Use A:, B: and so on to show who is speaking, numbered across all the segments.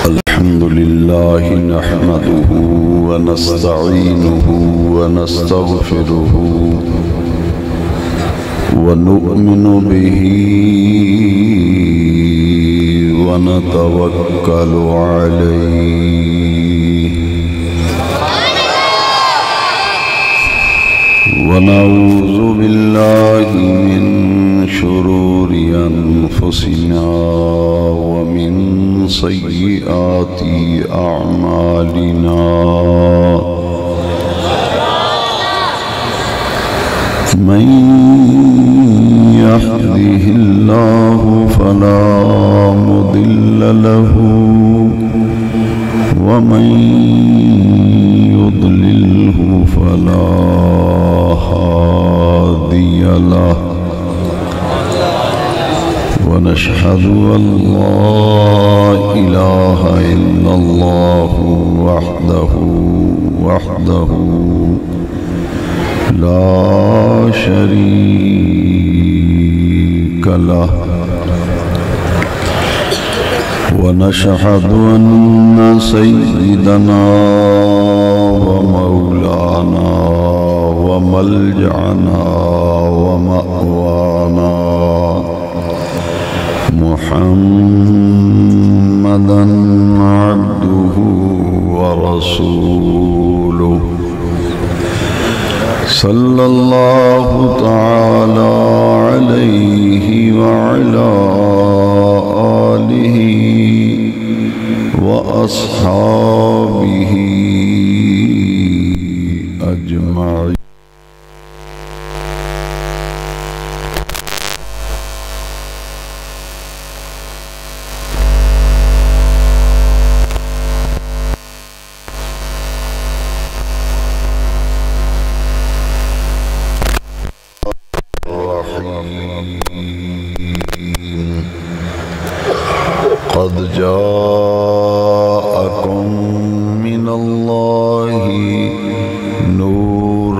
A: الحمد لله نحمده ونستعينه ونستغفره ونؤمن به ونتوكل عليه ونعوذ بالله من شرور أنفسنا ومن سيئات أعمالنا من يهده الله فلا مضل له ومن يضلله فلا هادي له ونشهد أن لا إله إلا الله وحده لا شريك له ونشهد أن سيدنا ومولانا وملجأنا ومأوانا محمدًا عبده ورسوله صلى الله تعالى عليه وعلى آله وأصحابه أجمعين. قد جاءكم من الله نور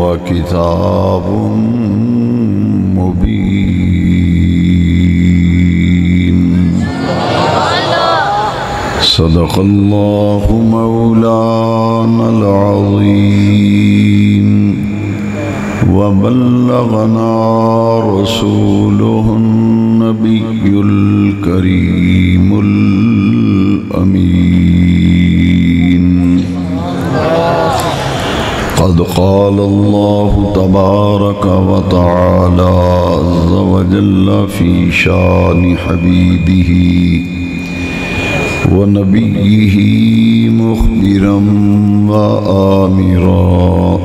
A: وكتاب مبين. صدق الله مولانا العظيم وبلغنا رسوله النبي الكريم الأمين. قد قال الله تبارك وتعالى عز وجل في شان حبيبه ونبيه مخبرا وآمرا: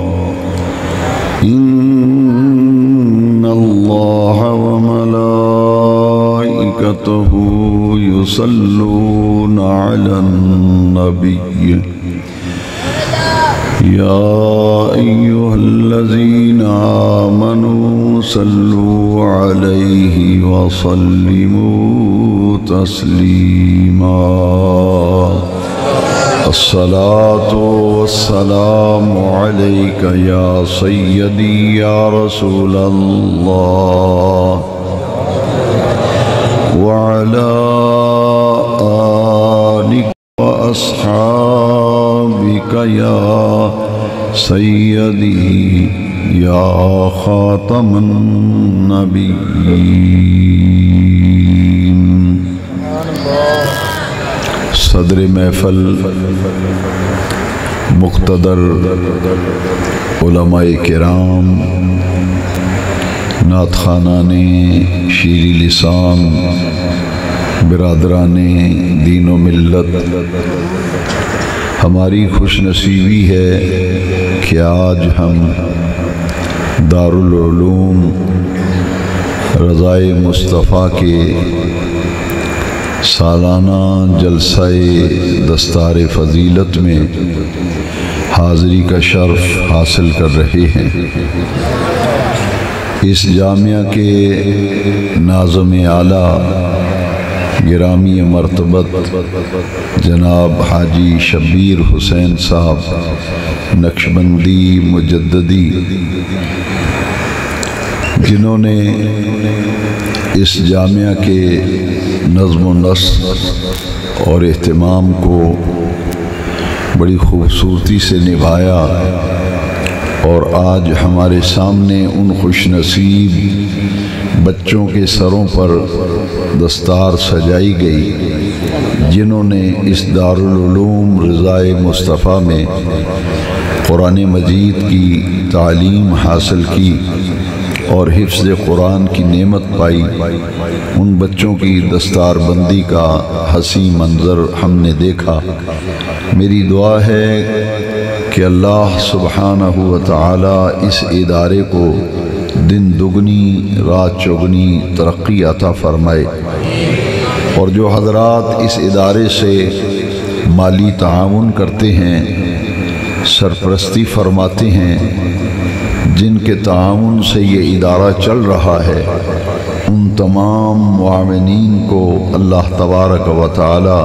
A: إن الله وملائكته يصلون على النبي يا أيها الذين آمنوا صلوا عليه وسلموا تسليما. الصلاة والسلام عليك يا سيدي يا رسول الله وعلى آلك وأصحابك يا سيدي يا خاتم النبيين. صدر محفل مقتدر علماء کرام، نعت خوانان شیریں لسان، برادران دین و ملت، ہماری خوش نصیبی ہے کہ آج ہم دارالعلوم رضائے مصطفیٰ کے سالانہ جلسہ دستار فضیلت میں حاضری کا شرف حاصل کر رہے ہیں. اس جامعہ کے ناظم اعلیٰ گرامی مرتبت جناب حاجی شبیر حسین صاحب نقشبندی مجددی، جنہوں نے اس جامعہ کے نظم و نسق اور اہتمام کو بڑی خوبصورتی سے نبھایا، اور آج ہمارے سامنے ان خوش نصیب بچوں کے سروں پر دستار سجائی گئی جنہوں نے اس دارالعلوم رضائے مصطفیٰ میں قرآن مجید کی تعلیم حاصل کی اور حفظ قرآن کی نعمت پائی۔ ان بچوں کی دستار بندی کا حسین منظر ہم نے دیکھا۔ میری دعا ہے کہ اللہ سبحانہ و تعالی اس ادارے کو دن دگنی رات چگنی ترقی عطا فرمائے، اور جو حضرات اس ادارے سے مالی تعاون کرتے ہیں، سرپرستی فرماتے ہیں، جن کے تعاون سے یہ ادارہ چل رہا ہے، ان تمام معاونین کو اللہ تبارک و تعالی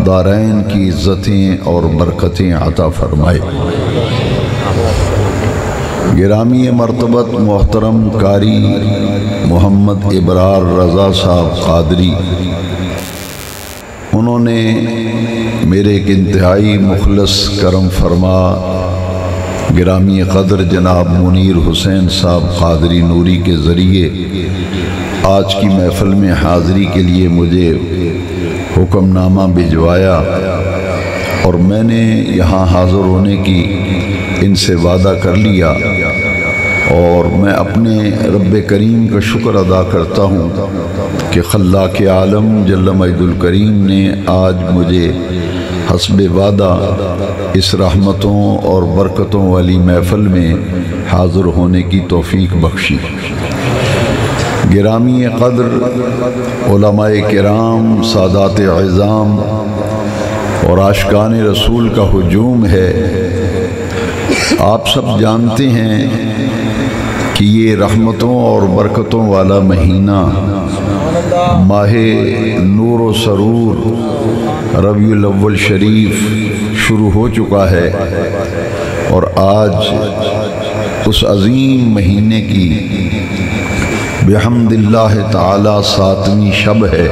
A: دارین کی عزتیں اور برکتیں عطا فرمائے۔ گرامی مرتبت محترم قاری محمد ابرار رضا صاحب قادری، انہوں نے میرے ایک انتہائی مخلص کرم فرما گرامی قدر جناب منیر حسین صاحب قادری نوری کے ذریعے آج کی محفل میں حاضری کے لیے مجھے حکم نامہ بھجوایا، اور میں نے یہاں حاضر ہونے کی ان سے وعدہ کر لیا، اور میں اپنے رب کریم کا شکر ادا کرتا ہوں کہ خلاق عالم جل مجد الکریم نے آج مجھے حسب وعدہ اس رحمتوں اور برکتوں والی محفل میں حاضر ہونے کی توفیق بخشی۔ گرامی قدر علماء کرام، سادات عظام اور عاشقان رسول کا ہجوم ہے۔ آپ سب جانتے ہیں کہ یہ رحمتوں اور برکتوں والا مہینہ ماہ نور و سرور ربیع الاول شریف شروع ہو چکا ہے، اور آج اس عظیم مہینے کی بحمد اللہ تعالی 7ویں شب ہے،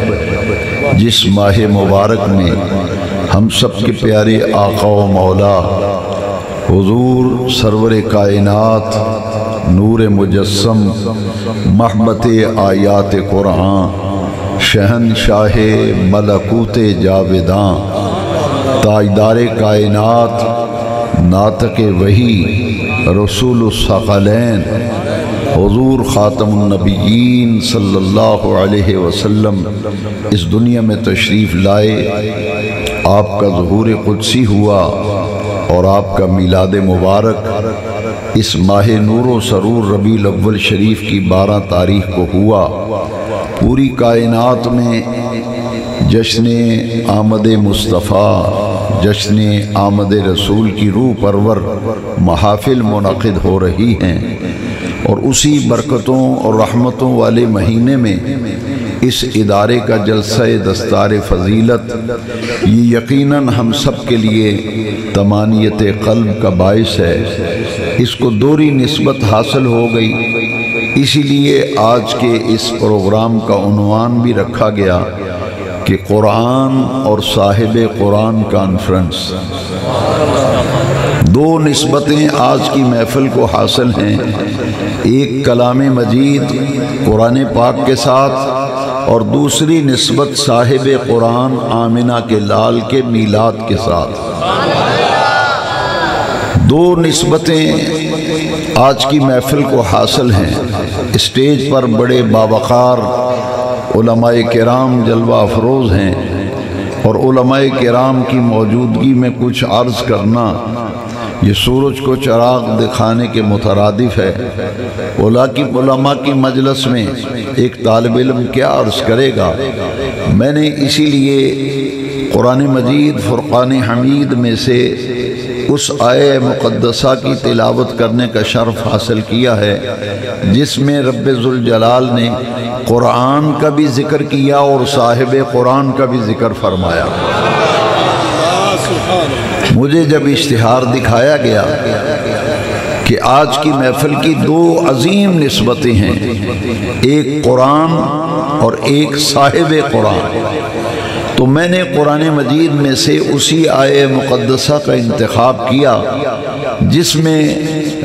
A: جس ماہ مبارک میں ہم سب کے پیارے آقا و مولا حضور سرور کائنات نور مجسم محبت آیات قرآن شہنشاہ ملکوت جاوداں تاجدار کائنات ناطق وحی رسول الثقلین حضور خاتم النبیین صلی اللہ علیہ وسلم اس دنیا میں تشریف لائے، آپ کا ظہور قدسی ہوا، اور آپ کا میلاد مبارک اس ماہ نور و سرور ربیع الاول شریف کی 12 تاریخ کو ہوا۔ پوری کائنات میں جشن آمد مصطفیٰ، جشن آمد رسول کی روح پرور محافل منعقد ہو رہی ہیں، اور اسی برکتوں اور رحمتوں والے مہینے میں اس ادارے کا جلسہ دستار فضیلت یہ یقیناً ہم سب کے لیے طمانیت قلب کا باعث ہے۔ اس کو دوہری نسبت حاصل ہو گئی، اسی لیے آج کے اس پروگرام کا عنوان بھی رکھا گیا کہ قرآن اور صاحب قرآن کانفرنس۔ دو نسبتیں آج کی محفل کو حاصل ہیں، ایک کلام مجید قرآن پاک کے ساتھ، اور دوسری نسبت صاحب قرآن آمنہ کے لال کے میلاد کے ساتھ۔ دو نسبتیں آج کی محفل کو حاصل ہیں۔ اسٹیج پر بڑے باوقار علماء کرام جلوہ افروز ہیں، اور علماء کرام کی موجودگی میں کچھ عرض کرنا یہ سورج کو چراغ دکھانے کے مترادف ہے۔ علماء کی مجلس میں ایک طالب علم کیا عرض کرے گا؟ میں نے اسی لیے قرآن مجید فرقان حمید میں سے اس آیہ مقدسہ کی تلاوت کرنے کا شرف حاصل کیا ہے، جس میں رب ذوالجلال نے قرآن کا بھی ذکر کیا اور صاحب قرآن کا بھی ذکر فرمایا۔ مجھے جب اشتہار دکھایا گیا کہ آج کی محفل کی دو عظیم نسبتیں ہیں، ایک قرآن اور ایک صاحب قرآن۔ تو میں نے قرآن مجید میں سے اسی آیہ مقدسہ کا انتخاب کیا جس میں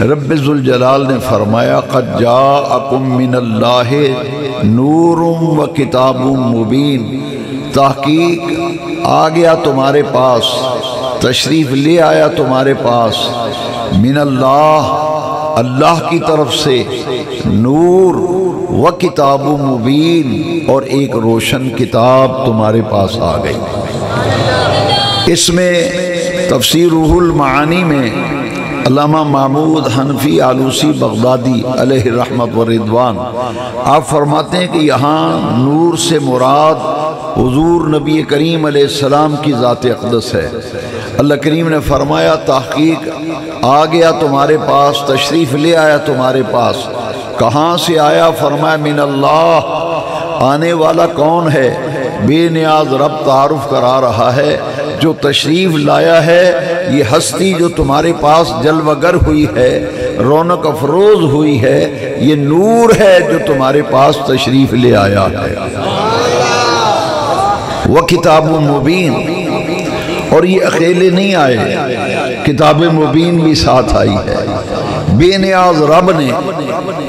A: رب ذوالجلال نے فرمایا قد جاءکم من اللہ نور و کتاب مبین، تحقیق آ گیا تمہارے پاس، تشریف لے آیا تمہارے پاس، من اللہ، اللہ کی طرف سے، نور و کتاب مبین، اور ایک روشن کتاب تمہارے پاس آ گئی۔ اس میں تفسیر روح المعانی میں علامہ محمود حنفی آلوسی بغدادی علیہ رحمت و رضوان آپ فرماتے ہیں کہ یہاں نور سے مراد حضور نبی کریم علیہ السلام کی ذات اقدس ہے۔ اللہ کریم نے فرمایا تحقیق آ گیا تمہارے پاس، تشریف لے آیا تمہارے پاس۔ کہاں سے آیا؟ فرمایا من اللہ، آنے والا کون ہے؟ بے نیاز رب تعارف کرا رہا ہے، جو تشریف لایا ہے یہ ہستی جو تمہارے پاس جلوہ گر ہوئی ہے، رونق افروز ہوئی ہے، یہ نور ہے جو تمہارے پاس تشریف لے آیا ہے۔ وہ کتاب مبین، اور یہ اکیلے نہیں آئے، کتاب مبین بھی ساتھ آئی ہے۔ بے نیاز رب نے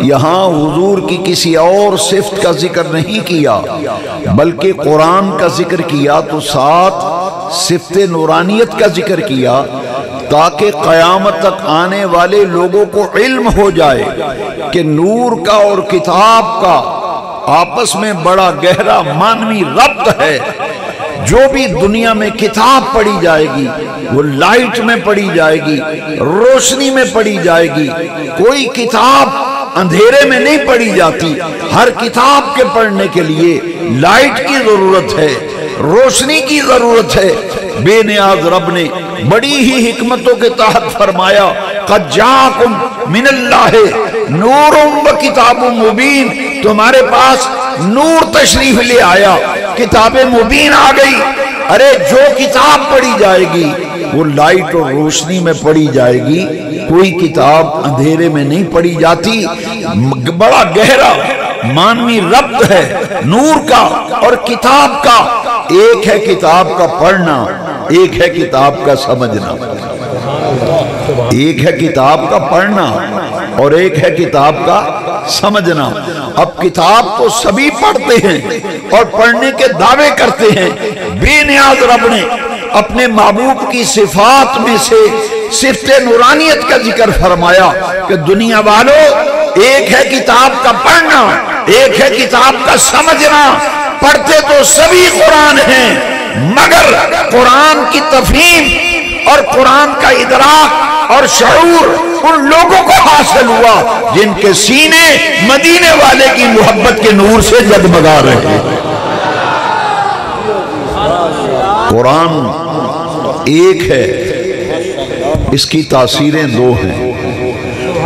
A: یہاں حضور کی کسی اور صفت کا ذکر نہیں کیا بلکہ قرآن کا ذکر کیا، تو ساتھ صفت نورانیت کا ذکر کیا تاکہ قیامت تک آنے والے لوگوں کو علم ہو جائے کہ نور کا اور کتاب کا آپس میں بڑا گہرا معنوی ربط ہے۔ جو بھی دنیا میں کتاب پڑھی جائے گی وہ لائٹ میں پڑھی جائے گی، روشنی میں پڑھی جائے گی۔ کوئی کتاب اندھیرے میں نہیں پڑھی جاتی، ہر کتاب کے پڑھنے کے لیے لائٹ کی ضرورت ہے، روشنی کی ضرورت ہے۔ بے نیاز رب نے بڑی ہی حکمتوں کے تحت فرمایا قد جاءکم من اللہ نور و کتاب مبین، تمہارے پاس نور تشریف لے آیا، کتاب مبین آ گئی۔ ارے جو کتاب پڑھی جائے گی وہ لائٹ اور روشنی میں پڑھی جائے گی، کوئی کتاب اندھیرے میں نہیں پڑھی جاتی۔ بڑا گہرا معنوی ربط ہے نور کا اور کتاب کا۔ ایک ہے کتاب کا پڑھنا، ایک ہے کتاب کا سمجھنا۔ ایک ہے کتاب کا پڑھنا اور ایک ہے کتاب کا سمجھنا۔ اب کتاب تو سبھی پڑھتے ہیں اور پڑھنے کے دعوے کرتے ہیں۔ بے نیاز رب نے اپنے محبوب کی صفات میں سے صفت نورانیت کا ذکر فرمایا کہ دنیا والوں، ایک ہے کتاب کا پڑھنا، ایک ہے کتاب کا سمجھنا۔ پڑھتے تو سبھی قرآن ہیں مگر قرآن کی تفہیم اور قرآن کا ادراک اور شعور ان لوگوں کو حاصل ہوا جن کے سینے مدینے والے کی محبت کے نور سے جگمگا رہے ہیں۔ قرآن ایک ہے، اس کی تاثیریں دو ہیں۔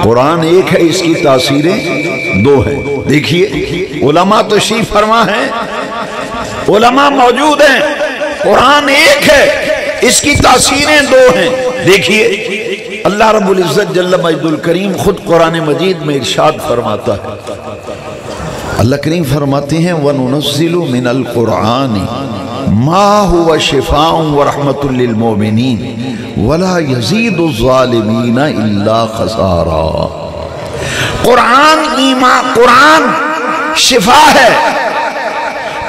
A: قرآن ایک ہے، اس کی تاثیریں دو ہیں۔ دیکھیے علماء تشریف فرما ہیں، علماء موجود ہیں۔ قرآن ایک ہے، اس کی تاثیریں دو ہیں۔ دیکھیے اللہ رب العزت جل مجد الکریم خود قرآن مجید میں ارشاد فرماتا ہے۔ اللہ کریم فرماتے ہیں وَنُنَزِّلُ مِنَ الْقُرْآنِ مَا هُوَ شِفَاءٌ وَرَحْمَةٌ لِّلْمُؤْمِنِينَ وَلَا يَزِيدُ الظَّالِمِينَ إِلَّا خَسَارًا۔ قرآن شفا ہے،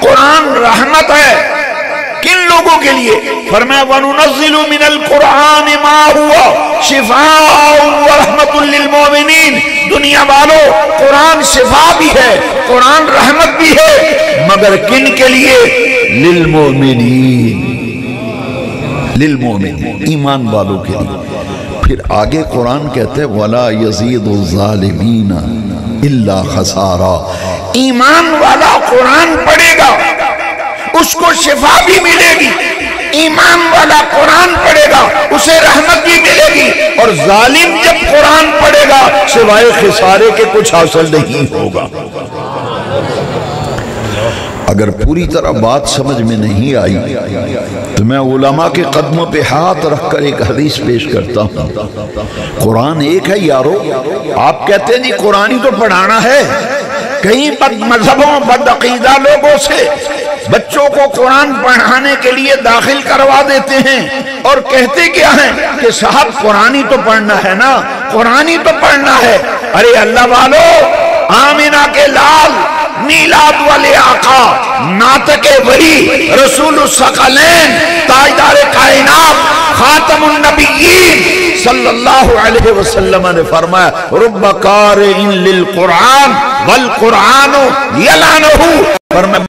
A: قرآن رحمت ہے۔ کن لوگوں کے لیے؟ فرمایا وَنُنَزِّلُ مِنَ الْقُرْآنِ مَا هُوَ شِفَاءٌ وَرَحْمَةٌ لِّلْمُؤْمِنِينَ۔ دنیا والوں، قرآن شفا بھی ہے، قرآن رحمت بھی ہے، مگر کن کے لیے؟ للمؤمنین، للمؤمنین، ایمان والوں کے لیے۔ پھر آگے قرآن کہتے ہیں وَلَا يَزِيدُ الظَّالِمِينَ إِلَّا خَسَارًا۔ ایمان والا قرآن پڑھے گا اس کو شفا بھی ملے گی، ایمان والا قرآن پڑھے گا اسے رحمت بھی ملے گی، اور ظالم جب قرآن پڑھے گا سوائے خسارے کے کچھ حاصل نہیں ہوگا۔ اگر پوری طرح بات سمجھ میں نہیں آئی تو میں علماء کے قدموں پہ ہاتھ رکھ کر ایک حدیث پیش کرتا ہوں۔ قرآن ایک ہے یارو، آپ کہتے ہیں جی قرآن ہی تو پڑھانا ہے۔ کئی بد مذہبوں بد عقیدہ لوگوں سے بچوں کو قرآن پڑھانے کے لیے داخل کروا دیتے ہیں اور کہتے کیا ہیں کہ صاحب قرآن ہی تو پڑھنا ہے نا، قرآن ہی تو پڑھنا ہے۔ ارے اللہ والو، آمینہ کے لال، میلاد والے آقا، ناطق وحی، رسول الثقلین، تاجدار کائنات، خاتم النبیین صلی اللہ علیہ وسلم نے فرمایا رب قارئ للقرآن والقرآن یلعنہ، فرمایا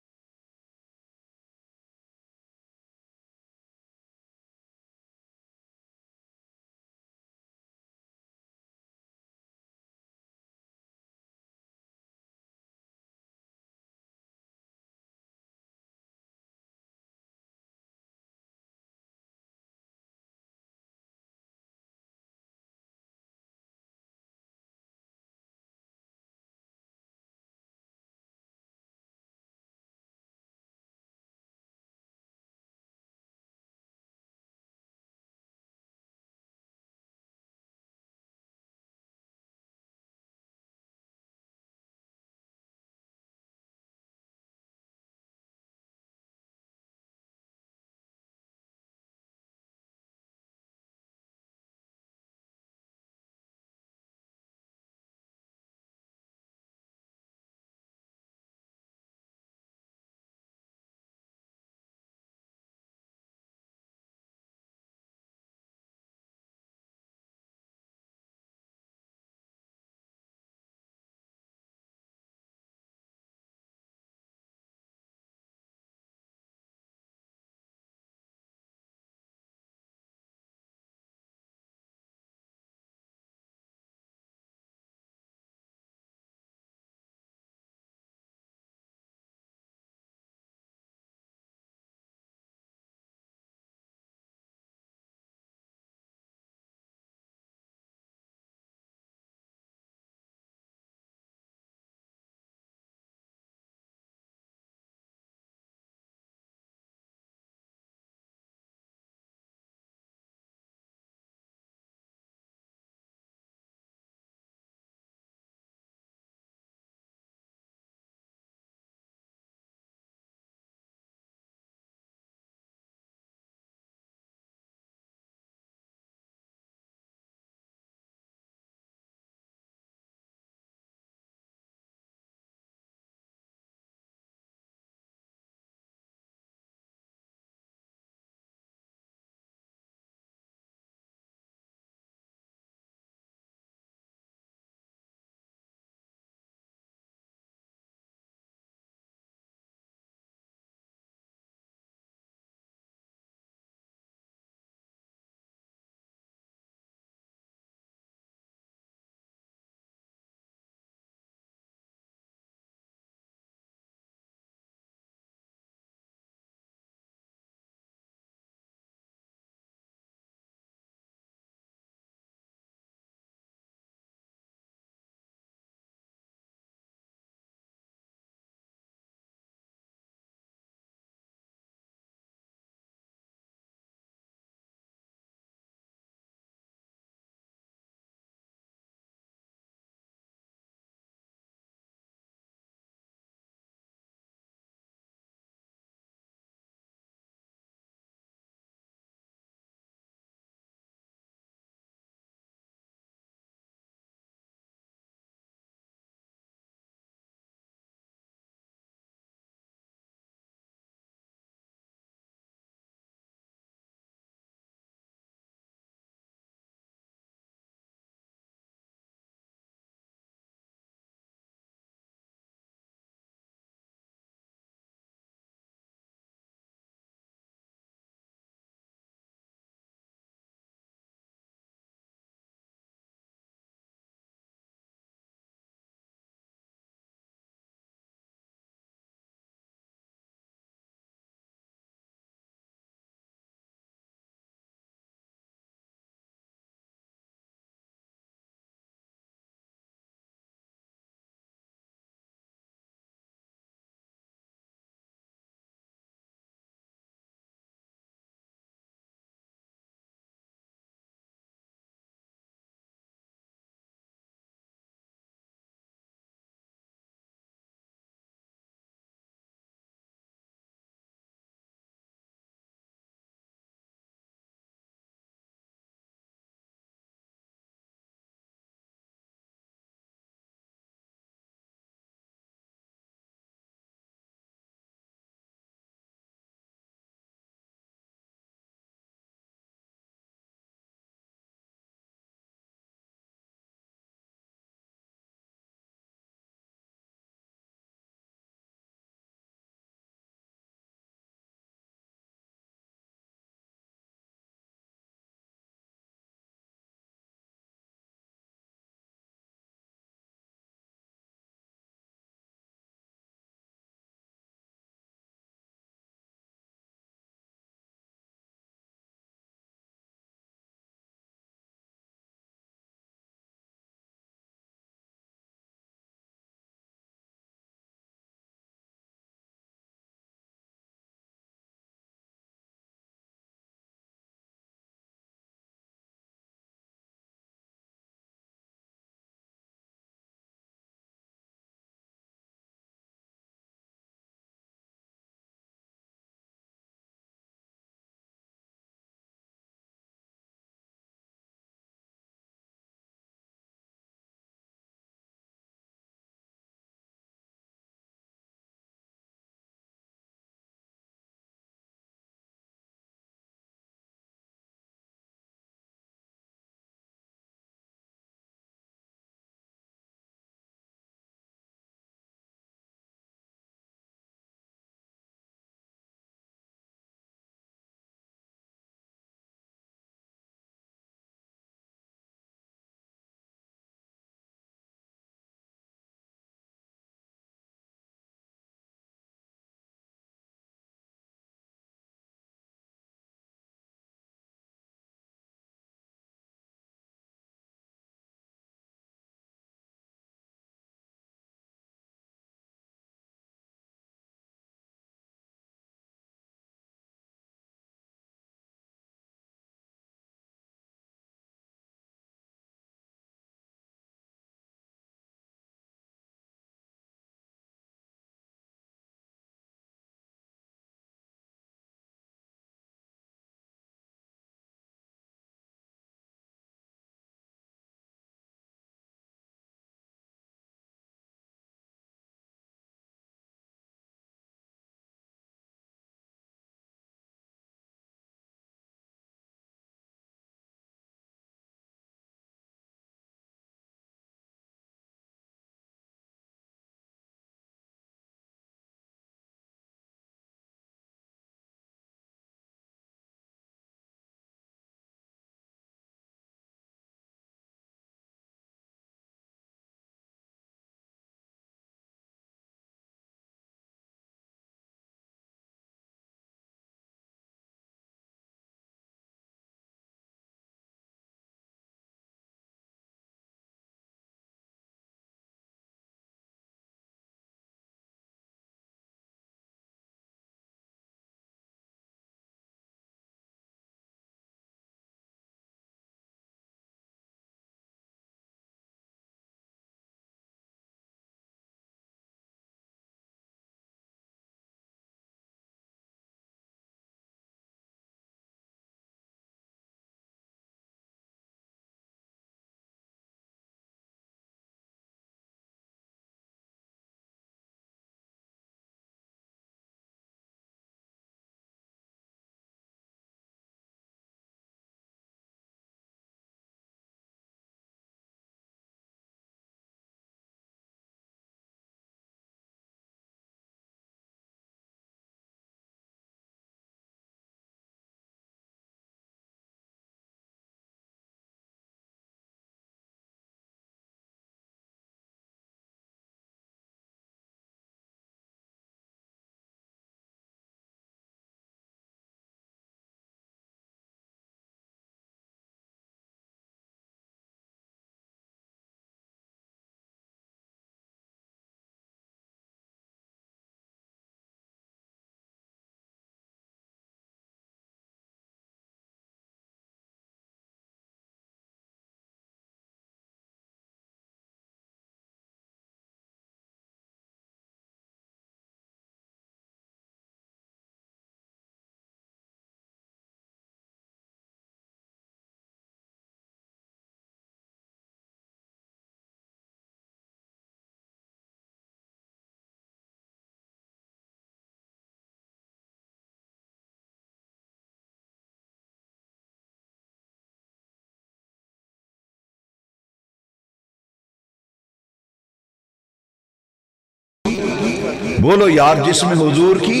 A: بولو یار جس میں حضور کی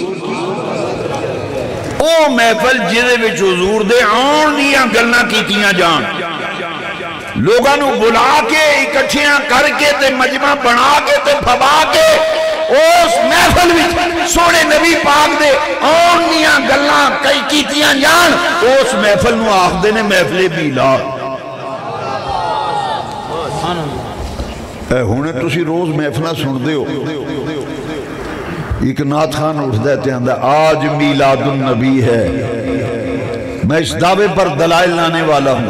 A: او محفل جدے وچ حضور دے آن دیاں گلنا کیتیاں جان لوگاں نو بلا کے اکٹھیاں کر کے تے مجمع بنا کے تے بھبا کے اس محفل وچ سونے نبی پاک دے آن دیاں گلنا کئی کیتیاں جان اس محفل نو آخ دے نے محفل میلاد اے ہونے تسی روز محفلہ سن دے ہو ایک نعت خان اٹھ دیتے ہیں آج میلاد النبی ہے میں اس دعوے پر دلائل لانے والا ہوں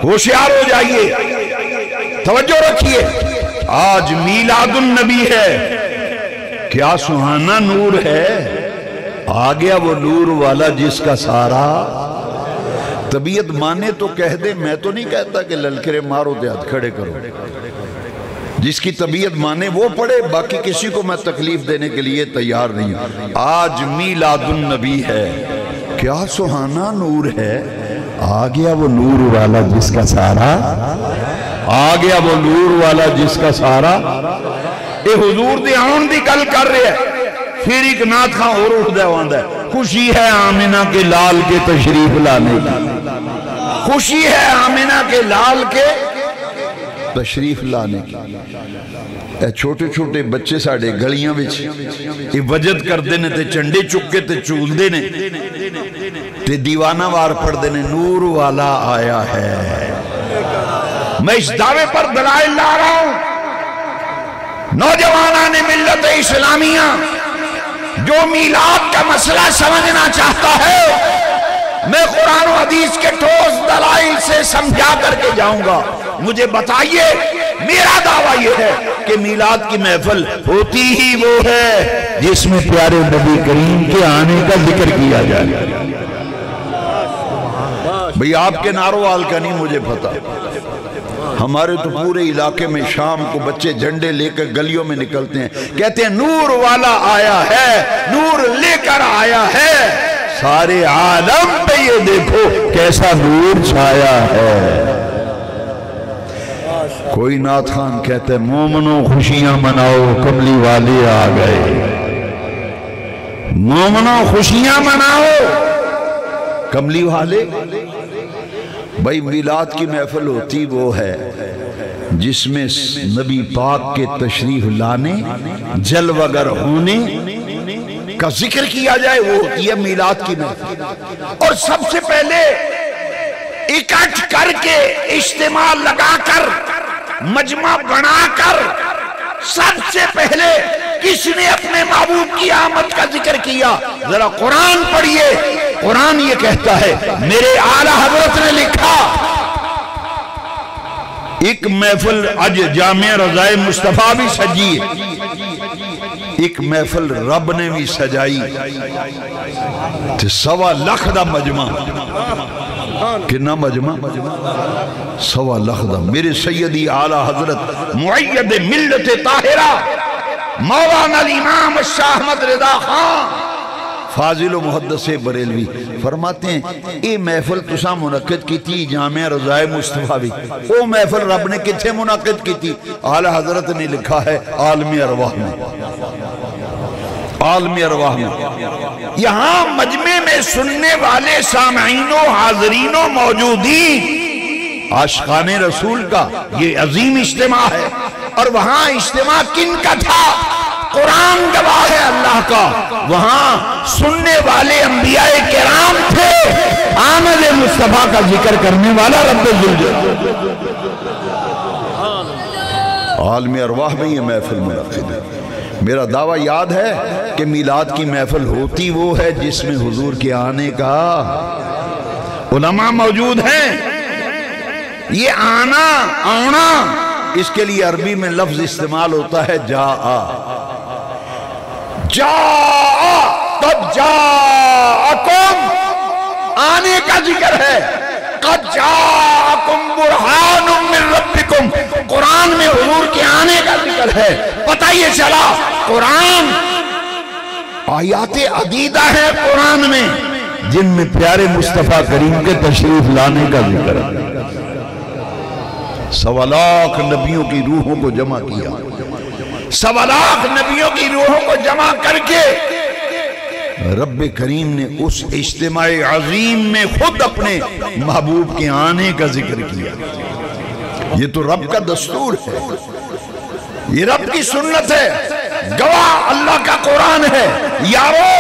A: ہوشیار ہو جائیے توجہ رکھیے آج میلاد النبی ہے کیا سہانا نور ہے آ گیا وہ نور والا جس کا سارا طبیعت مانے تو کہہ دے میں تو نہیں کہتا کہ للکرے مارو دے ہاتھ کھڑے کرو جس کی طبیعت مانے وہ پڑھے باقی کسی کو میں تکلیف دینے کے لیے تیار نہیں آج میلاد النبی ہے کیا سہانا نور ہے آ گیا وہ نور والا جس کا سارا آ گیا وہ نور والا جس کا سارا اے حضور دی آن دی گل کر رہے ہیں پھر ایک نعت خان اور اٹھ دے واندہ ہے خوشی ہے آمنہ کے لال کے تشریف لانے کی خوشی ہے آمنہ کے لال کے تشریف لانے کی اے چھوٹے چھوٹے بچے ساڑے گلیاں وچ یہ وجد کر دینے تے چنڈے چکے تے چول دینے تے دیوانہ وار پڑھ دینے نور والا آیا ہے میں اس دعوے پر دلائل لا رہا ہوں نوجوانان ملت اسلامیہ جو میلاد کا مسئلہ سمجھنا چاہتا ہے میں قرآن و حدیث کے ٹھوس دلائل سے سمجھا کر کے جاؤں گا مجھے بتائیے میرا دعویٰ یہ ہے کہ میلاد کی محفل ہوتی ہی وہ ہے جس میں پیارے نبی کریم کے آنے کا ذکر کیا جائے بھئی آپ کے ناروال کا نہیں مجھے پتا ہمارے تو پورے علاقے میں شام کو بچے جھنڈے لے کر گلیوں میں نکلتے ہیں کہتے ہیں نور والا آیا ہے نور لے کر آیا ہے سارے عالم پہ یہ دیکھو کیسا نور چھایا ہے کوئی نعت خان کہتے ہیں مومنوں خوشیاں مناؤ کملی والے آ گئے مومنوں خوشیاں مناؤ کملی والے بھائی میلاد کی محفل ہوتی وہ ہے جس میں نبی پاک کے تشریف لانے جلوگر ہونے کا ذکر کیا جائے وہ ہوتی ہے میلاد کی محفل اور سب سے پہلے اکٹھ کر کے اجتماع لگا کر مجمع بنا کر سب سے پہلے کس نے اپنے معبود کی آمد کا ذکر کیا ذرا قرآن پڑھیے قرآن یہ کہتا ہے میرے اعلیٰ حضرت نے لکھا ایک محفل اج جامعہ رضائے مصطفیٰ بھی سجی ایک محفل رب نے بھی سجائی تے 1.25 لاکھ دا مجمع کنا مجمع 1.25 لاکھ دا میرے سیدی اعلیٰ حضرت معید ملت طاہرہ مولانا الامام شاہ احمد رضا خان فاضل و محدث بریلوی فرماتے ہیں اے محفل تسا منعقد کی تھی جامعہ رضائے مصطفیٰ بھی او محفل رب نے کتھے منعقد کی تھی اعلیٰ حضرت نے لکھا ہے عالم ارواح میں عالم ارواح میں یہاں مجمع میں سننے والے سامعین و حاضرین و موجودین عاشقان رسول کا یہ عظیم اجتماع ہے اور وہاں اجتماع کن کا تھا قرآن گواہ ہے اللہ کا وہاں سننے والے انبیاء کرام تھے آمد مصطفیٰ کا ذکر کرنے والا رب ذوالجلال عالم ارواح میں یہ محفل منعقد ہے میرا دعویٰ یاد ہے کہ میلاد کی محفل ہوتی وہ ہے جس میں حضور کے آنے کا علماء موجود ہیں یہ آنا اس کے لیے عربی میں لفظ استعمال ہوتا ہے قد جاءکم آنے کا ذکر ہے قد جاءکم برہان من ربکم قرآن میں حضور کے آنے کا ذکر ہے پتہ یہ چلا قرآن آیات عدیدہ ہے قرآن میں جن میں پیارے مصطفیٰ کریم کے تشریف لانے کا ذکر ہے 1.25 لاکھ نبیوں کی روحوں کو جمع کیا سوا لاکھ نبیوں کی روحوں کو جمع کر کے رب کریم نے اس اجتماع عظیم میں خود اپنے محبوب کے آنے کا ذکر کیا۔ یہ تو رب کا دستور ہے، یہ رب کی سنت ہے، گواہ اللہ کا قرآن ہے، یارو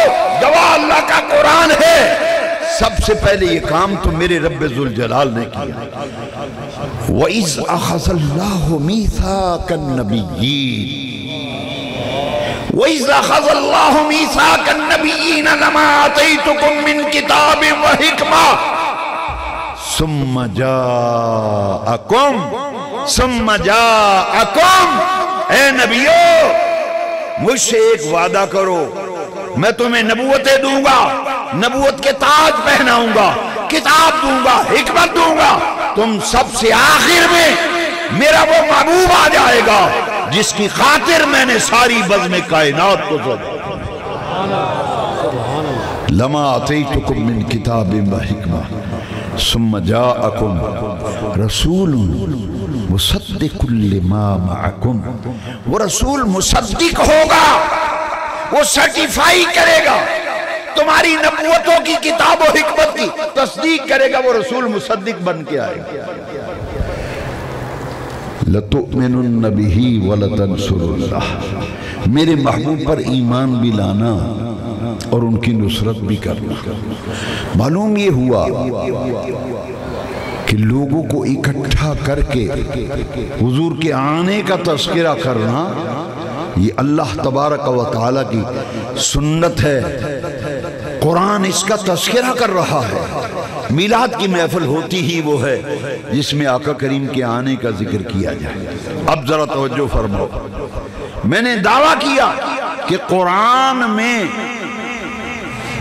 A: گواہ اللہ کا قرآن ہے۔ سب سے پہلے یہ کام تو میرے رب ذوالجلال نے کیا۔ وَإِذْ أَخَذَ اللَّهُ مِيثَاقَ النَّبِيِّينَ وَإِذْ أَخَذَ اللَّهُ مِيثَاقَ النَّبِيِّينَ لَمَا آتَيْتُكُم مِّن كِتَابٍ وَحِكْمَةٍ ثُمَّ جَاءَكُم اے نبیو مجھ سے ایک وعدہ کرو، میں تمہیں نبوتیں دوں گا، نبوت کے تاج پہناؤں گا، کتاب دوں گا، حکمت دوں گا، تم سب سے آخر میں میرا وہ محبوب آ جائے گا جس کی خاطر میں نے ساری بزم کائنات کو زدہ۔ لما آتیتکم من کتاب و حکمہ ثم جاءکم رسول مصدق لما معکم، وہ رسول مصدق ہوگا، وہ سرٹیفائی کرے گا تمہاری نبوتوں کی، کتاب و حکمت کی تصدیق کرے گا، وہ رسول مصدق بن کے آئے گا۔ لَتُؤْمِنُنَّ بِهِ وَلَتَنْصُرُنَّهُ، میرے محبوب پر ایمان بھی لانا اور ان کی نصرت بھی کرنا۔ معلوم یہ ہوا کہ لوگوں کو اکٹھا کر کے حضور کے آنے کا تذکرہ کرنا یہ اللہ تبارک و تعالی کی سنت ہے، قرآن اس کا تذکرہ کر رہا ہے۔ میلاد کی محفل ہوتی ہی وہ ہے جس میں آقا کریم کے آنے کا ذکر کیا جائے۔ اب ذرا توجہ فرماؤ، میں نے دعویٰ کیا کہ قرآن میں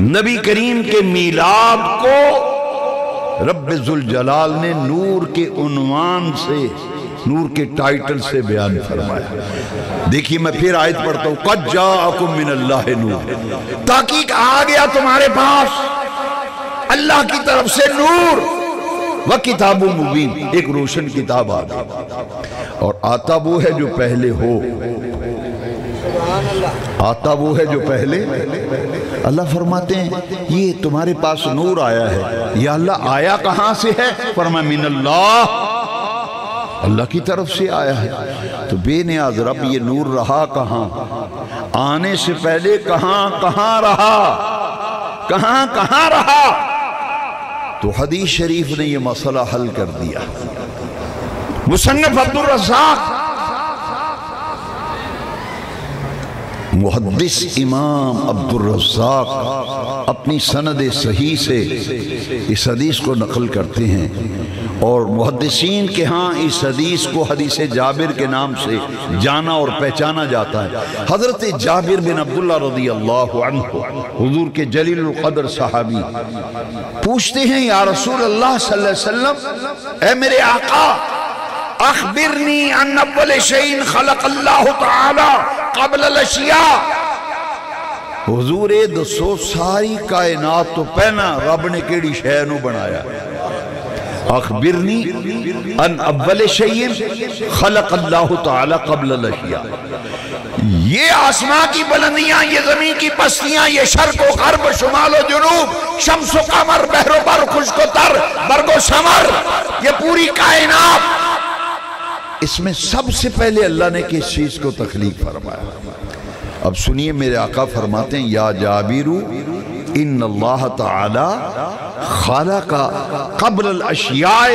A: نبی کریم کے میلاد کو رب ذوالجلال نے نور کے عنوان سے، نور کے ٹائٹل سے بیان فرمایا۔ دیکھیے میں پھر آیت پڑھتا ہوں، قَدْ جَاءَكُم مِّنَ اللَّهِ نُورٌ، تحقیق آ گیا تمہارے پاس اللہ کی طرف سے نور، وَكِتَابٌ مُبِينٌ، ایک روشن کتاب آ گئی، اور آتا وہ ہے جو پہلے ہو، آتا وہ ہے جو پہلے۔ اللہ فرماتے ہیں یہ تمہارے پاس نور آیا ہے، یا اللہ آیا کہاں سے ہے؟ فرمایا من اللہ، اللہ کی طرف سے آیا ہے۔ تو بے نیاز رب یہ نور رہا کہاں؟ آنے سے پہلے کہاں کہاں رہا؟ کہاں کہاں رہا؟ تو حدیث شریف نے یہ مسئلہ حل کر دیا۔ مصنف عبدالرزاق محدث امام عبدالرزاق اپنی سند صحیح سے اس حدیث کو نقل کرتے ہیں، اور محدثین کے ہاں اس حدیث کو حدیث جابر کے نام سے جانا اور پہچانا جاتا ہے۔ حضرت جابر بن عبداللہ رضی اللہ عنہ حضور کے جلیل القدر صحابی پوچھتے ہیں یا رسول اللہ صلی اللہ علیہ وسلم، اے میرے آقا اخبرنی ان اول شیء خلق اللہ تعالی قبل الاشیاء، حضور دسو ساری کائنات تو پہنا رب نے کیڑی شے نو بنایا؟ اخبرنی ان اول شیء خلق اللہ تعالی قبل الاشیاء، یہ آسمان کی بلندیاں، یہ زمین کی پستیاں، یہ شرق و غرب، شمال و جنوب، شمس و قمر، بحر و بر، خشک و تر، برگ و ثمر، یہ پوری کائنات، اس میں سب سے پہلے اللہ نے کس چیز کو تخلیق فرمایا؟ اب سنیے میرے آقا فرماتے ہیں یا جابر ان اللہ تعالی خلق قبل الاشیاء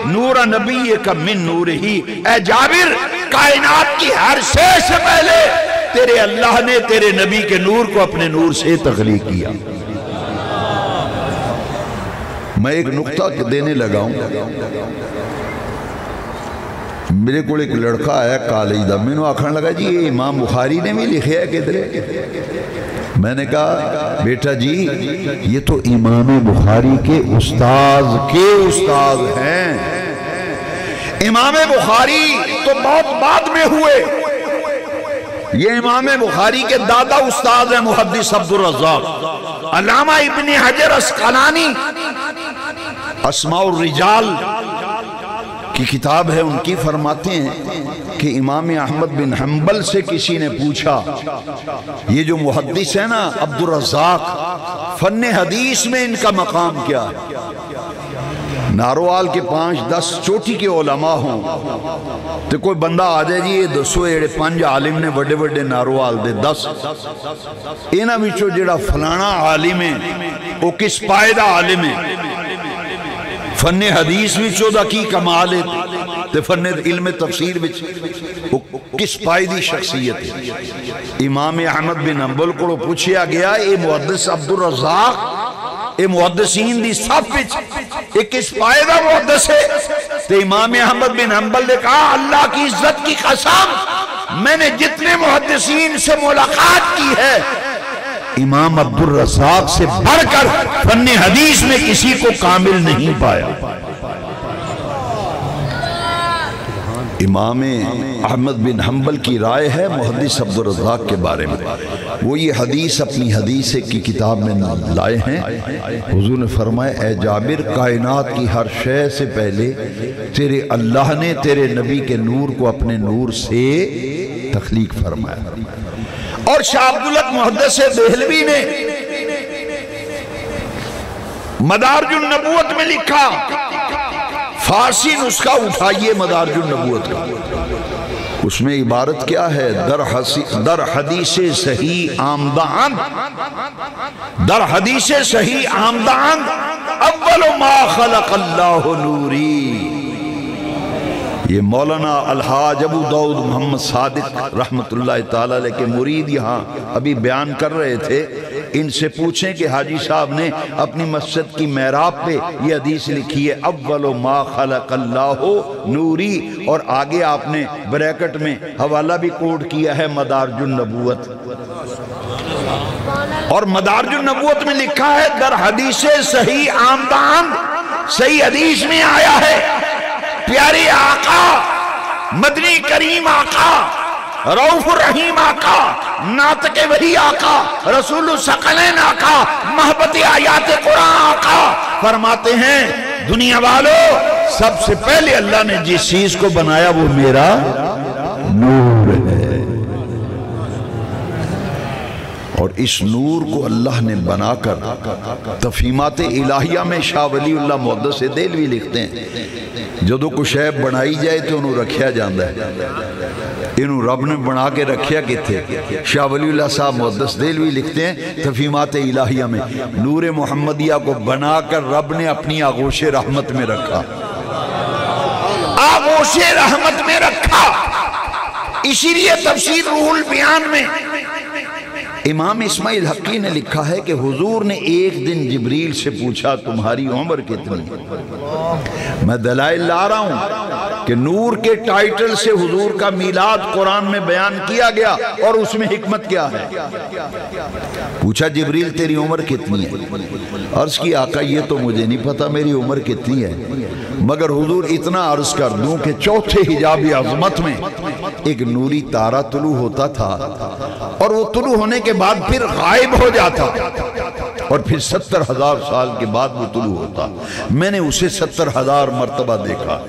A: نور نبیک من نورہ، اے جابر کائنات کی ہر شے سے پہلے تیرے اللہ نے تیرے نبی کے نور کو اپنے نور سے تخلیق کیا۔ میں ایک نقطہ دینے لگا ہوں، میرے کو ایک لڑکا آیا کالج دا، میں نے آکھنے لگا جی یہ امام بخاری نے بھی لکھے ہے کدھرے؟ میں نے کہا بیٹا جی یہ تو امام بخاری کے استاد ہیں، امام بخاری تو بہت بعد میں ہوئے، یہ امام بخاری کے دادا استاد ہیں محدث عبدالرزاق، علامہ ابن حجر عسقلانی اسماء الرجال کی کتاب ہے ان کی، فرماتے ہیں کہ امام احمد بن حنبل سے کسی نے پوچھا، یہ جو محدث ہے نا عبد الرزاق، فن حدیث میں ان کا مقام کیا ہے؟ ناروال کے 5-10 چوٹی کے علماء ہوں تو کوئی بندہ آ جائے جی یہ دسو ایڑے 5 عالم نے بڑے بڑے ناروال دے 10 اینا بچو جڑا فلانا عالم ہے وہ کس پائدہ عالم ہے، فن حدیث بچو دا کی کمال ہے تے فن علم تفسیر بچو کس پائدی شخصیت ہے۔ امام احمد بن حنبل کو پوچھیا گیا اے محدث عبد الرزاق اے محدثین دی صف وچ ایک کس پائدہ محدث ہے؟ تو امام احمد بن حنبل نے کہا اللہ کی عزت کی قسم میں نے جتنے محدثین سے ملاقات کی ہے امام عبد الرزاق سے بڑھ کر فن حدیث میں کسی کو کامل نہیں پایا۔ امام احمد بن حنبل کی رائے ہے محدث عبد الرزاق کے بارے میں، وہ یہ حدیث اپنی حدیث کی کتاب میں لائے ہیں۔ حضور نے فرمایا اے جابر کائنات کی ہر شے سے پہلے تیرے اللہ نے تیرے نبی کے نور کو اپنے نور سے تخلیق فرمایا۔ اور شاہ عبداللہ محدث دہلوی نے مدارج النبوت میں لکھا، فارسی نسخہ اٹھائیے مدارج النبوت کا، اس میں عبارت کیا ہے؟ در حدیث صحیح آمدان، در حدیث صحیح آمدان اول ما خلق اللہ نوری۔ یہ مولانا الحاج ابو داؤد محمد صادق رحمت اللہ تعالیٰ علیہ کے مرید یہاں ابھی بیان کر رہے تھے، ان سے پوچھیں کہ حاجی صاحب نے اپنی مسجد کی محراب پہ یہ حدیث لکھی ہے اول ما خلق اللہ نوری، اور آگے آپ نے بریکٹ میں حوالہ بھی کوڈ کیا ہے مدارج النبوت، اور مدارج النبوت میں لکھا ہے در حدیث صحیح آمدان، صحیح حدیث میں آیا ہے پیارے آقا مدنی کریم آقا رؤوف الرحیم آقا ناطق وحی آقا رسول الثقلین آقا محبت آیات قرآن آقا فرماتے ہیں دنیا والو سب سے پہلے اللہ نے جس چیز کو بنایا وہ میرا نور ہے، اور اس نور کو اللہ نے بنا کر تفہیمات الہیہ میں شاہ ولی اللہ محدث دہلوی لکھتے ہیں جدو کو شیب بنائی جائے تو انہوں رکھیا جاندہ ہے، انہوں رب نے بنا کے رکھیا کتے۔ شاہ ولی اللہ صاحب محدث دہلوی لکھتے ہیں تفہیمات الہیہ میں نور محمدیہ کو بنا کر رب نے اپنی آغوش رحمت میں رکھا، آغوش رحمت میں رکھا۔ اسی لیے تفسیر روح البیان میں امام اسماعیل حقی نے لکھا ہے کہ حضور نے ایک دن جبریل سے پوچھا تمہاری عمر کتنی؟ میں دلائل لا رہا ہوں کہ نور کے ٹائٹل سے حضور کا میلاد قرآن میں بیان کیا گیا، اور اس میں حکمت کیا ہے؟ پوچھا جبریل تیری عمر کتنی ہے؟ عرض کی آقا یہ تو مجھے نہیں پتا میری عمر کتنی ہے، مگر حضور اتنا عرض کر دوں کہ چوتھے حجاب عظمت میں ایک نوری تارہ طلوع ہوتا تھا، اور وہ طلوع ہونے کے بعد پھر غائب ہو جاتا، اور پھر 70,000 سال کے بعد وہ طلوع ہوتا۔ میں نے اسے 70,000 مرتبہ دیکھا۔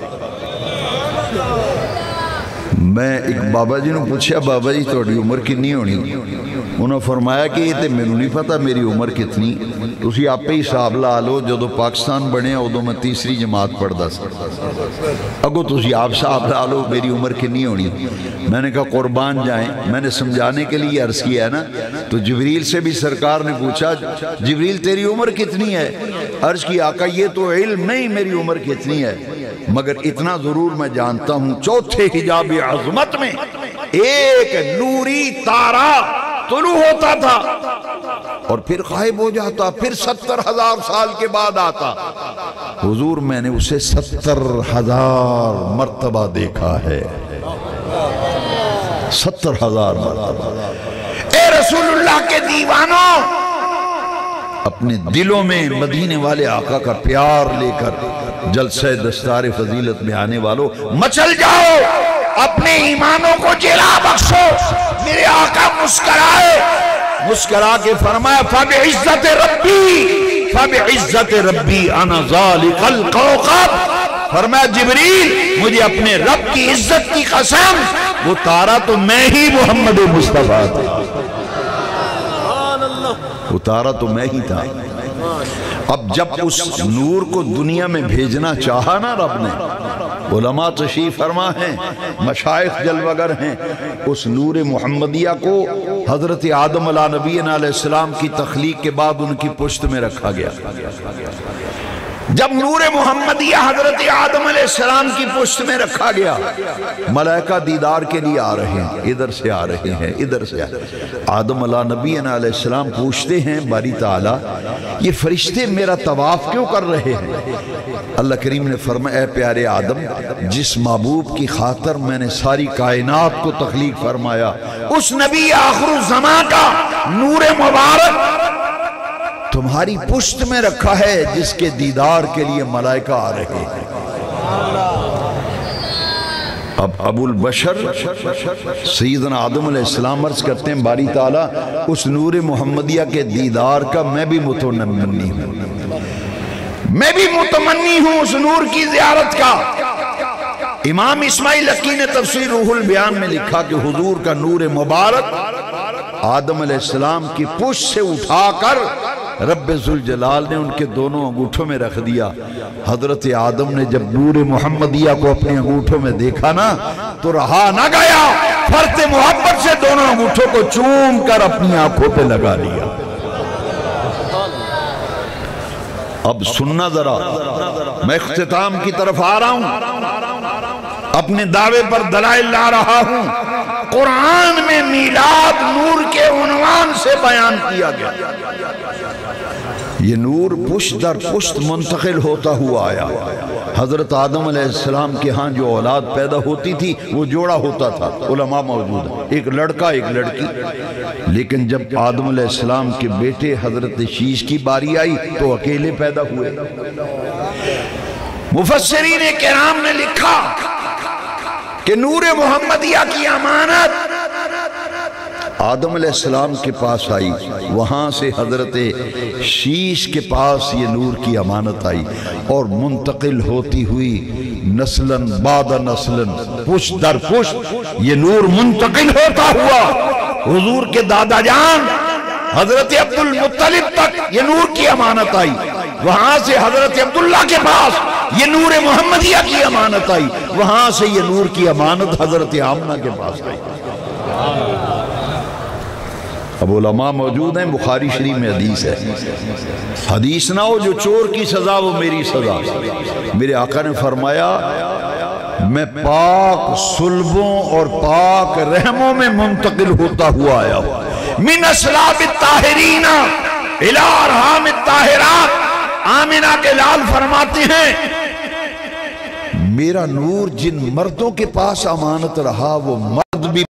A: میں ایک بابا جی نے پوچھا بابا جی تھوڑی عمر کنی ہونی؟ انہوں نے فرمایا کہ یہ تے میں نہیں پتا میری عمر کتنی، تسی آپ پہ ہی حساب لا لو، جدو پاکستان بنے ادو میں تیسری جماعت پڑھدا سا، اگو تسی آپ حساب لا لو میری عمر کنی ہونی۔ میں نے کہا قربان جائیں، میں نے سمجھانے کے لیے عرض کیا ہے نا، تو جبریل سے بھی سرکار نے پوچھا جبریل تیری عمر کتنی ہے؟ عرض کی آقا یہ تو علم نہیں میری عمر کتنی ہے، مگر اتنا ضرور میں جانتا ہوں چوتھے حجاب عظمت میں ایک نوری تارہ طلوع ہوتا تھا اور پھر غائب ہو جاتا، پھر 70,000 سال کے بعد آتا۔ حضور میں نے اسے 70,000 مرتبہ دیکھا ہے، 70,000 مرتبہ۔ اے رسول اللہ کے دیوانوں، اپنے دلوں میں مدینے والے آقا کا پیار لے کر جلسہ دستار فضیلت میں آنے والوں مچل جاؤ، اپنے ایمانوں کو جلا بخشو۔ میرے آقا مسکرائے، مسکرا کے فرمایا فَبِعِزَّتِ رَبِّي فَبِعِزَّتِ رَبِّي أَنَا ذَلِقَ الْقَوْقَبْ، فرمایا جبریل مجھے اپنے رب کی عزت کی قسم وہ تارا تو میں ہی محمد مصطفیٰ تھا، وہ تارا تو میں ہی تھا۔ اب جب اس نور کو دنیا میں بھیجنا چاہا نا رب نے، علماء تشریف فرما ہیں، مشائخ جلوگر ہیں، اس نور محمدیہ کو حضرت آدم علیہ نبینا علیہ السلام کی تخلیق کے بعد ان کی پشت میں رکھا گیا۔ جب نور محمدیہ حضرت آدم علیہ السلام کی پشت میں رکھا گیا، ملائکہ دیدار کے لیے آ رہے ہیں، ادھر سے آ رہے ہیں، ادھر سے آدم علیہ نبینا علیہ السلام پوچھتے ہیں باری تعالیٰ یہ فرشتے میرا طواف کیوں کر رہے ہیں؟ اللہ کریم نے فرمایا اے پیارے آدم، جس محبوب کی خاطر میں نے ساری کائنات کو تخلیق فرمایا، اس نبی آخر الزمان کا نور مبارک تمہاری پشت میں رکھا ہے، جس کے دیدار کے لیے ملائکہ آ رہے ہیں۔ اب ابو البشر سیدنا آدم علیہ السلام عرض کرتے ہیں باری تعالیٰ اس نور محمدیہ کے دیدار کا میں بھی متمنی ہوں، میں بھی متمنی ہوں اس نور کی زیارت کا۔ امام اسماعیل حقی نے تفسیر روح البیان میں لکھا کہ حضور کا نور مبارک آدم علیہ السلام کی پشت سے اٹھا کر رب ذوالجلال نے ان کے دونوں انگوٹھوں میں رکھ دیا۔ حضرت آدم نے جب نور محمدیہ کو اپنے انگوٹھوں میں دیکھا نا تو رہا نہ گیا، فرط محبت سے دونوں انگوٹھوں کو چوم کر اپنی آنکھوں پہ لگا لیا۔ اب سننا ذرا، میں اختتام کی طرف آ رہا ہوں، اپنے دعوے پر دلائل لا رہا ہوں۔ قرآن میں میلاد نور کے عنوان سے بیان کیا گیا، یہ نور پشت در پشت منتقل ہوتا ہوا آیا۔ حضرت آدم علیہ السلام کے ہاں جو اولاد پیدا ہوتی تھی وہ جوڑا ہوتا تھا، علماء موجود ہیں، ایک لڑکا ایک لڑکی، لیکن جب آدم علیہ السلام کے بیٹے حضرت شیش کی باری آئی تو اکیلے پیدا ہوئے۔ مفسرین کرام نے لکھا کہ نور محمدیہ کی امانت آدم علیہ السلام کے پاس آئی، وہاں سے حضرت شیش کے پاس یہ نور کی امانت آئی اور منتقل ہوتی ہوئی نسلاً بعد نسلاً پشت در پشت یہ نور منتقل ہوتا ہوا حضور کے دادا جان حضرت عبد المطلب تک یہ نور کی امانت آئی، وہاں سے حضرت عبداللہ کے پاس یہ نور محمدیہ کی امانت آئی، وہاں سے یہ نور کی امانت حضرت آمنہ کے پاس آئی۔ اب علماء موجود ہیں، بخاری شریف میں حدیث ہے، حدیث نہ ہو جو چور کی سزا وہ میری سزا۔ میرے آقا نے فرمایا میں پاک صلبوں اور پاک رحموں میں منتقل ہوتا ہوا آیا ہوں، من اسلاب الطاہرین الى ارحام الطاہرات۔ آمنہ کے لال فرماتے ہیں میرا نور جن مردوں کے پاس امانت رہا وہ مرد بھی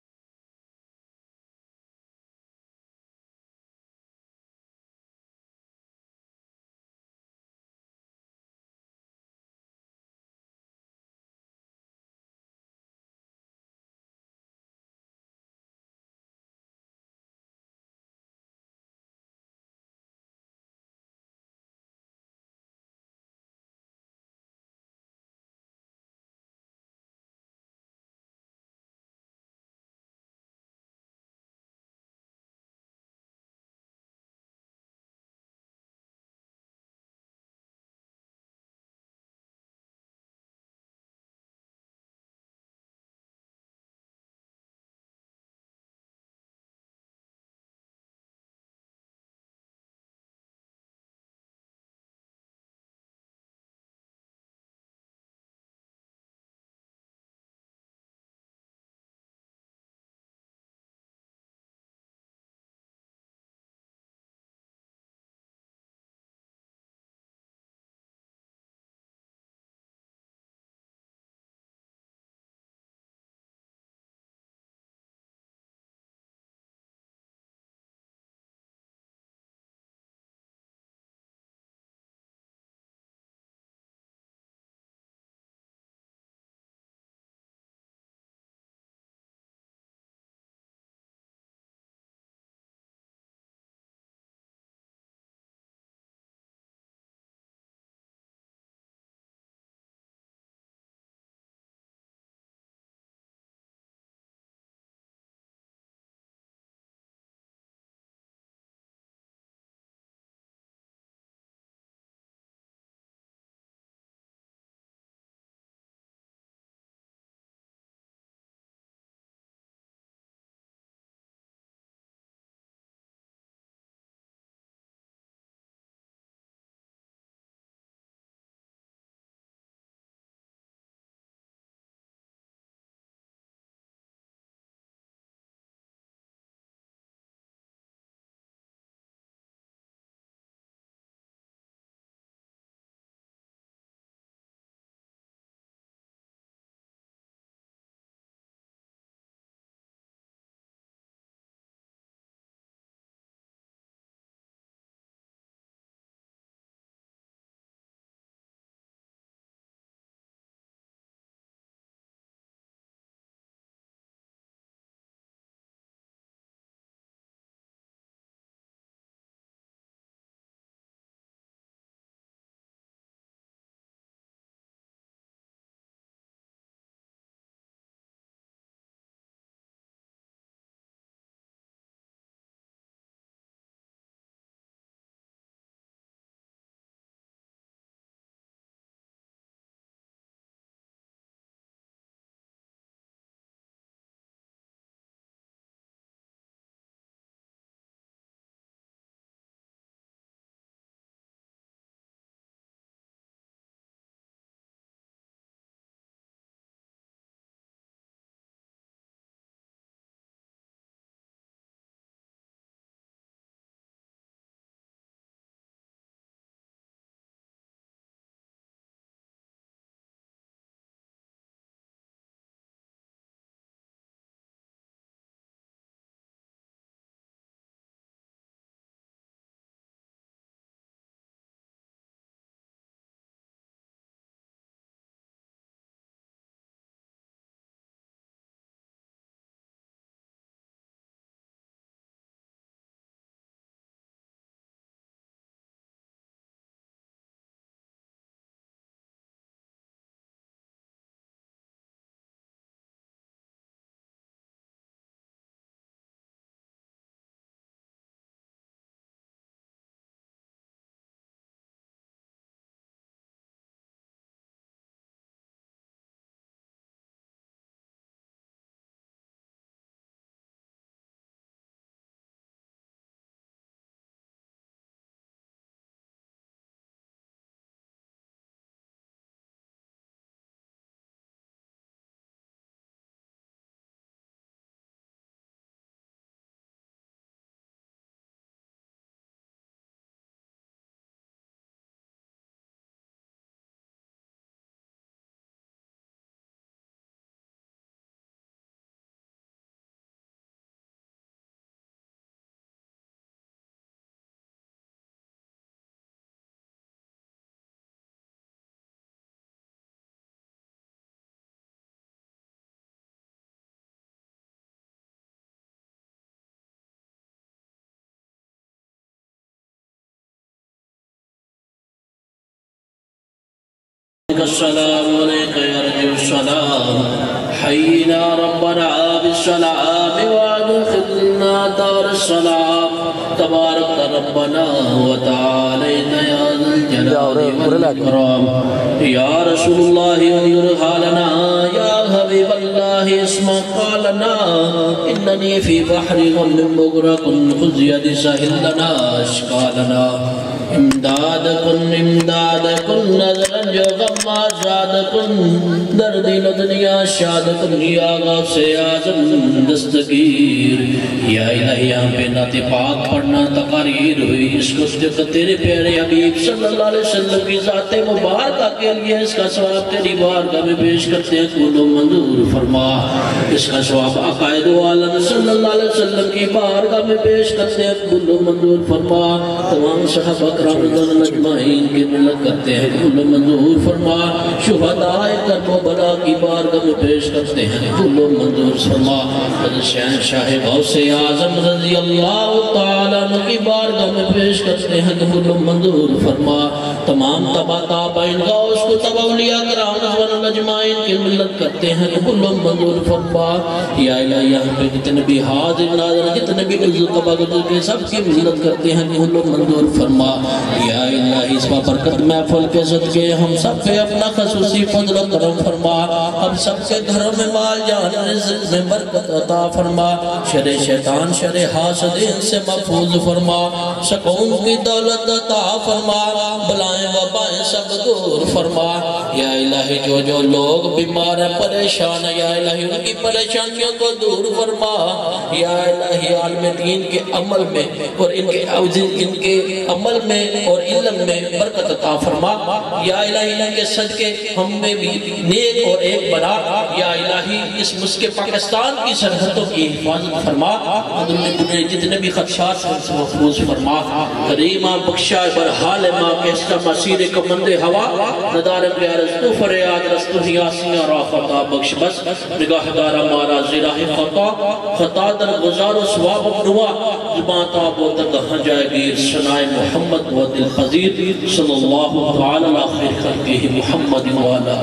B: السلام عليك يرجو السلام حينا ربنا بالسلام وادخلنا دار السلام تبارك ربنا وتعالينا يا ذا الجلال والإكرام يا رسول الله انظر حالنا يا حبيب الله اسمع قالنا إنني في بحر غم مغرق خذ يد سهل لنا اشكالنا امدادکن نظرا جو غم آزادکن دردی دنیا شادکن یا غوث اعظم دستگیر یا الہی یہاں پہ نعت پاک پڑھنا تقاریر ہوئی اس کو تیرے پیارے حبیب صلی اللہ علیہ وسلم کی ذات مبارکہ کے لیے اس کا ثواب تیری بارگاہ میں پیش کرتے ہیں قبول و منظور فرما اس کا ثواب عقائد عالم صلی اللہ علیہ وسلم کی بارگاہ میں پیش کرتے ہیں قبول و منظور فرما تمام صحابہ کرام رضوان اجمعین کی ملت کرتے ہیں قبول و منظور فرما شہداء کرب و بلا کی بارگاہ میں پیش کرتے ہیں قبول و منظور فرما شہنشاہ غوث اعظم رضی اللہ تعالیٰ عنہ کی بارگاہ میں پیش کرتے ہیں قبول و منظور فرما تمام تبا تابعین غوث کو تبا اولیاء کرام رضوان اجمعین کی ملت کرتے ہیں قبول و منظور فرما یا الہی یہاں پہ جتنے بھی حاضر ناظر جتنے بھی عزت تبا گزر کے سب کی ملت کرتے ہیں قبول و منظور فرما یا الہی اس برکت محفل کے صدقے ہم سب پہ اپنا خصوصی فضل و کرم فرما ہم سب کے گھروں میں مال جان رزق میں برکت عطا فرما شر شیطان شر حاسدین سے محفوظ فرما سکون کی دولت عطا فرما بلائیں وبائیں سب دور فرما یا الہی جو لوگ بیمار ہیں پریشان ہیں یا الہی ان کی پریشانیوں کو دور فرما یا الہی عالم دین کے عمل میں اور ان کے عمل میں اور علم میں برکت عطا فرما یا الہی ان کے صدقے ہم میں بھی نیک اور ایک بنا یا الہی اس ملک پاکستان کی سرحدوں کی حفاظت فرما جتنے بھی خدشات سے محفوظ فرما کریمہ بخشا برحال ماں کے اسلام مسیر کمند ہوا ندار پیارز تو فریاد رستو حیاسیاں را خطا بخش بس نگاہ دارا مارا زراح خطا در گزار و سواب نوا زبان تاب و تگہاں جائے گیر سنائے محمد و دل خزیر صلی اللہ تعالی علیہ خلقہ محمد و علیہ